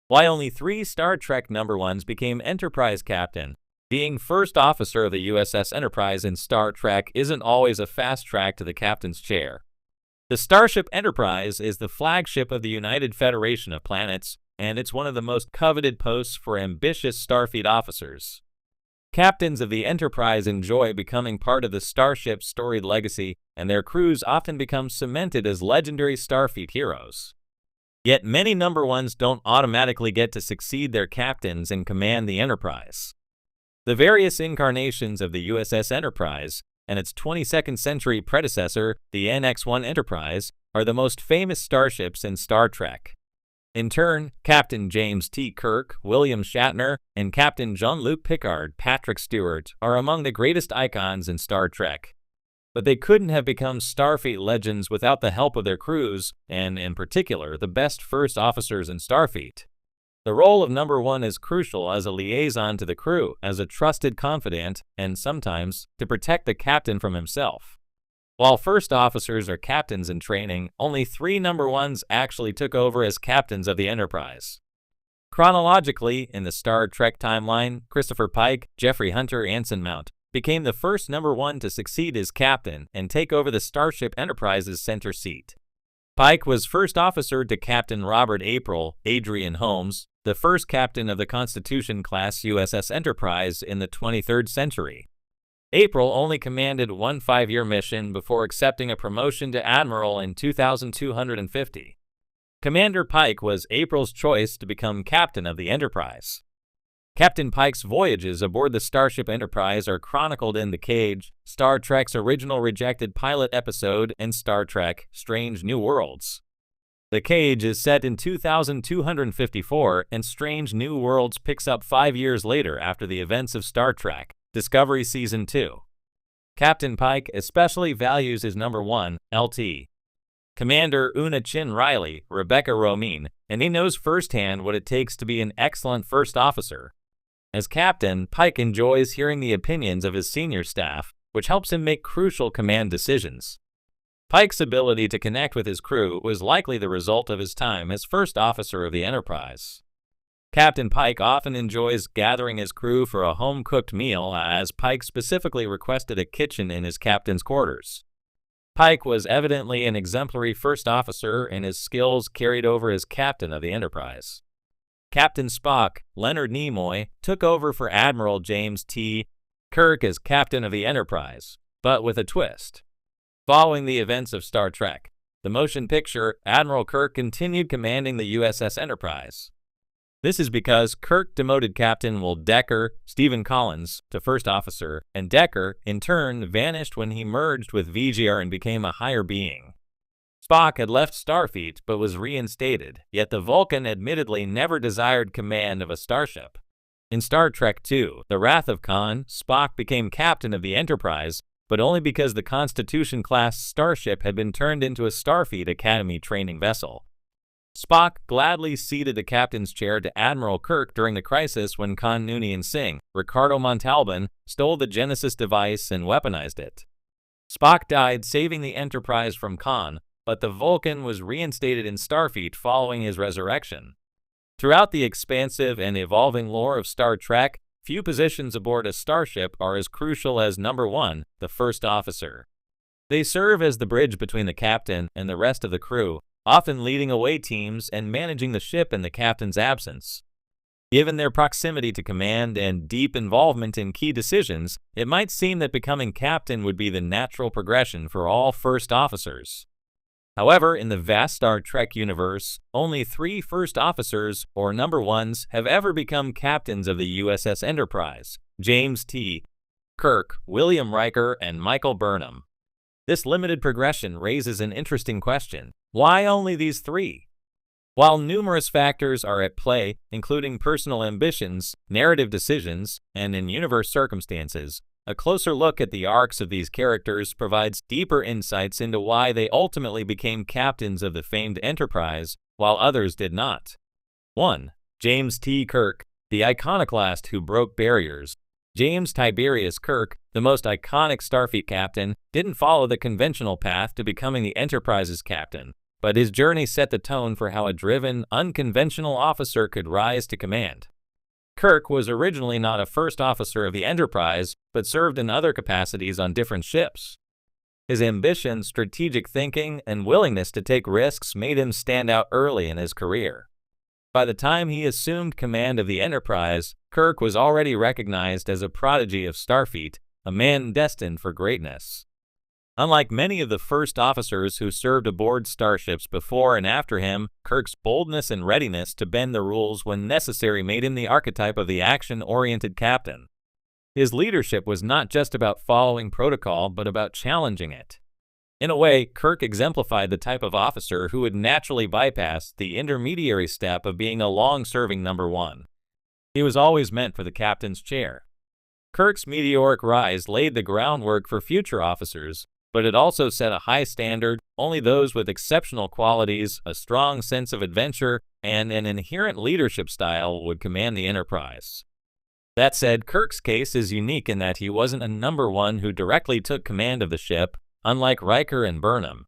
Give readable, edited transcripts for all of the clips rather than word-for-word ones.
Why only 3 Star Trek number ones became Enterprise captain. Being first officer of the USS Enterprise in Star Trek isn't always a fast track to the captain's chair. The Starship Enterprise is the flagship of the United Federation of Planets, and it's one of the most coveted posts for ambitious Starfleet officers. Captains of the Enterprise enjoy becoming part of the starship's storied legacy, and their crews often become cemented as legendary Starfleet heroes. Yet many number ones don't automatically get to succeed their captains and command the Enterprise. The various incarnations of the USS Enterprise and its 22nd century predecessor, the NX-1 Enterprise, are the most famous starships in Star Trek. In turn, Captain James T. Kirk, William Shatner, and Captain Jean-Luc Picard, Patrick Stewart, are among the greatest icons in Star Trek. But they couldn't have become Starfleet legends without the help of their crews, and in particular, the best first officers in Starfleet. The role of number one is crucial as a liaison to the crew, as a trusted confidant, and sometimes to protect the captain from himself. While first officers are captains in training, only 3 number ones actually took over as captains of the Enterprise. Chronologically, in the Star Trek timeline, Christopher Pike, Jeffrey Hunter Anson Mount, became the first number one to succeed as captain and take over the Starship Enterprise's center seat. Pike was first officer to Captain Robert Adrian Holmes, the first captain of the Constitution-class USS Enterprise in the 23rd century. April only commanded one 5-year mission before accepting a promotion to admiral in 2250. Commander Pike was April's choice to become captain of the Enterprise. Captain Pike's voyages aboard the Starship Enterprise are chronicled in The Cage, Star Trek's original rejected pilot episode, and Star Trek: Strange New Worlds. The Cage is set in 2254, and Strange New Worlds picks up 5 years later after the events of Star Trek: Discovery Season 2. Captain Pike especially values his number one, LT. Commander Una Chin Riley, Rebecca Romijn, and he knows firsthand what it takes to be an excellent first officer. As captain, Pike enjoys hearing the opinions of his senior staff, which helps him make crucial command decisions. Pike's ability to connect with his crew was likely the result of his time as first officer of the Enterprise. Captain Pike often enjoys gathering his crew for a home-cooked meal, as Pike specifically requested a kitchen in his captain's quarters. Pike was evidently an exemplary first officer, and his skills carried over as captain of the Enterprise. Captain Spock, Leonard Nimoy, took over for Admiral James T. Kirk as captain of the Enterprise, but with a twist. Following the events of Star Trek, the motion picture, Admiral Kirk continued commanding the USS Enterprise. This is because Kirk demoted Captain Will Decker, Stephen Collins, to first officer, and Decker, in turn, vanished when he merged with VGR and became a higher being. Spock had left Starfleet but was reinstated, yet the Vulcan admittedly never desired command of a starship. In Star Trek II, The Wrath of Khan, Spock became captain of the Enterprise, but only because the Constitution-class starship had been turned into a Starfleet Academy training vessel. Spock gladly ceded the captain's chair to Admiral Kirk during the crisis when Khan Noonien Singh, Ricardo Montalban, stole the Genesis device and weaponized it. Spock died saving the Enterprise from Khan, but the Vulcan was reinstated in Starfleet following his resurrection. Throughout the expansive and evolving lore of Star Trek, few positions aboard a starship are as crucial as number one, the first officer. They serve as the bridge between the captain and the rest of the crew, often leading away teams and managing the ship in the captain's absence. Given their proximity to command and deep involvement in key decisions, it might seem that becoming captain would be the natural progression for all first officers. However, in the vast Star Trek universe, only 3 first officers, or number ones, have ever become captains of the USS Enterprise: James T. Kirk, William Riker, and Michael Burnham. This limited progression raises an interesting question. Why only these 3? While numerous factors are at play, including personal ambitions, narrative decisions, and in-universe circumstances, a closer look at the arcs of these characters provides deeper insights into why they ultimately became captains of the famed Enterprise, while others did not. 1. James T. Kirk, the iconoclast who broke barriers. James Tiberius Kirk, the most iconic Starfleet captain, didn't follow the conventional path to becoming the Enterprise's captain. but his journey set the tone for how a driven, unconventional officer could rise to command. Kirk was originally not a first officer of the Enterprise, but served in other capacities on different ships. His ambition, strategic thinking, and willingness to take risks made him stand out early in his career. By the time he assumed command of the Enterprise, Kirk was already recognized as a prodigy of Starfleet, a man destined for greatness. Unlike many of the first officers who served aboard starships before and after him, Kirk's boldness and readiness to bend the rules when necessary made him the archetype of the action-oriented captain. His leadership was not just about following protocol, but about challenging it. In a way, Kirk exemplified the type of officer who would naturally bypass the intermediary step of being a long-serving number one. He was always meant for the captain's chair. Kirk's meteoric rise laid the groundwork for future officers, but it also set a high standard. Only those with exceptional qualities, a strong sense of adventure, and an inherent leadership style would command the Enterprise. That said, Kirk's case is unique in that he wasn't a number one who directly took command of the ship, unlike Riker and Burnham.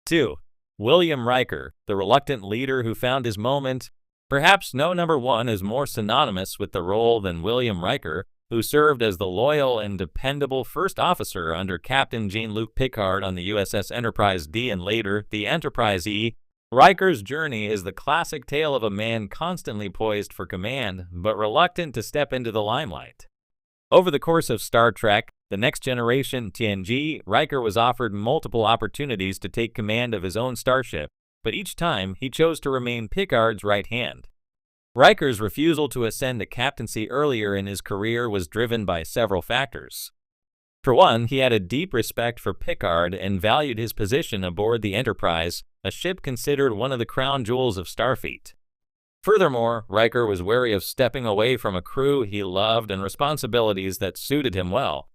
2. William Riker, the reluctant leader who found his moment. Perhaps no number one is more synonymous with the role than William Riker, who served as the loyal and dependable first officer under Captain Jean-Luc Picard on the USS Enterprise D and later the Enterprise E. Riker's journey is the classic tale of a man constantly poised for command, but reluctant to step into the limelight. Over the course of Star Trek, The Next Generation (TNG), Riker was offered multiple opportunities to take command of his own starship, but each time he chose to remain Picard's right hand. Riker's refusal to ascend to captaincy earlier in his career was driven by several factors. For one, he had a deep respect for Picard and valued his position aboard the Enterprise, a ship considered one of the crown jewels of Starfleet. Furthermore, Riker was wary of stepping away from a crew he loved and responsibilities that suited him well.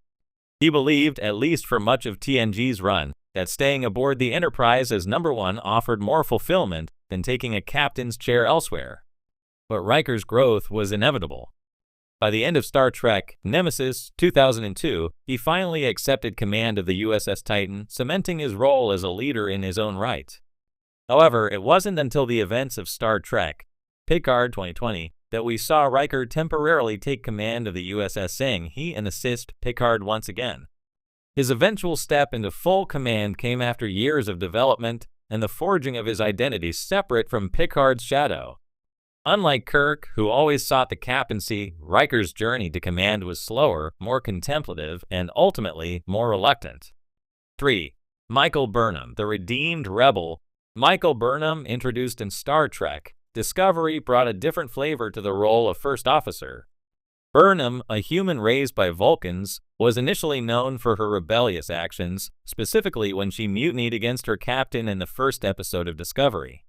He believed, at least for much of TNG's run, that staying aboard the Enterprise as number one offered more fulfillment than taking a captain's chair elsewhere. But Riker's growth was inevitable. By the end of Star Trek Nemesis 2002, he finally accepted command of the USS Titan, cementing his role as a leader in his own right. However, it wasn't until the events of Star Trek Picard 2020 that we saw Riker temporarily take command of the USS saying he and assist Picard once again. His eventual step into full command came after years of development and the forging of his identity separate from Picard's shadow. Unlike Kirk, who always sought the captaincy, Riker's journey to command was slower, more contemplative, and ultimately more reluctant. 3. Michael Burnham, the redeemed rebel. Michael Burnham, introduced in Star Trek Discovery, brought a different flavor to the role of first officer. Burnham, a human raised by Vulcans, was initially known for her rebellious actions, specifically when she mutinied against her captain in the first episode of Discovery.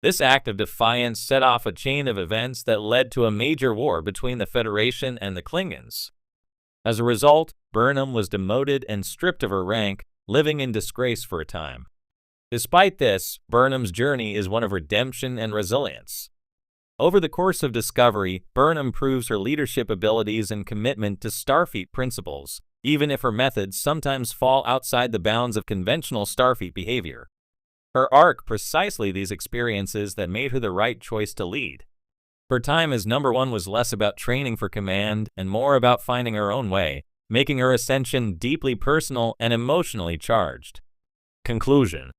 This act of defiance set off a chain of events that led to a major war between the Federation and the Klingons. As a result, Burnham was demoted and stripped of her rank, living in disgrace for a time. Despite this, Burnham's journey is one of redemption and resilience. Over the course of Discovery, Burnham proves her leadership abilities and commitment to Starfleet principles, even if her methods sometimes fall outside the bounds of conventional Starfleet behavior. Her arc precisely these experiences that made her the right choice to lead. Her time as number one was less about training for command and more about finding her own way, making her ascension deeply personal and emotionally charged. Conclusion.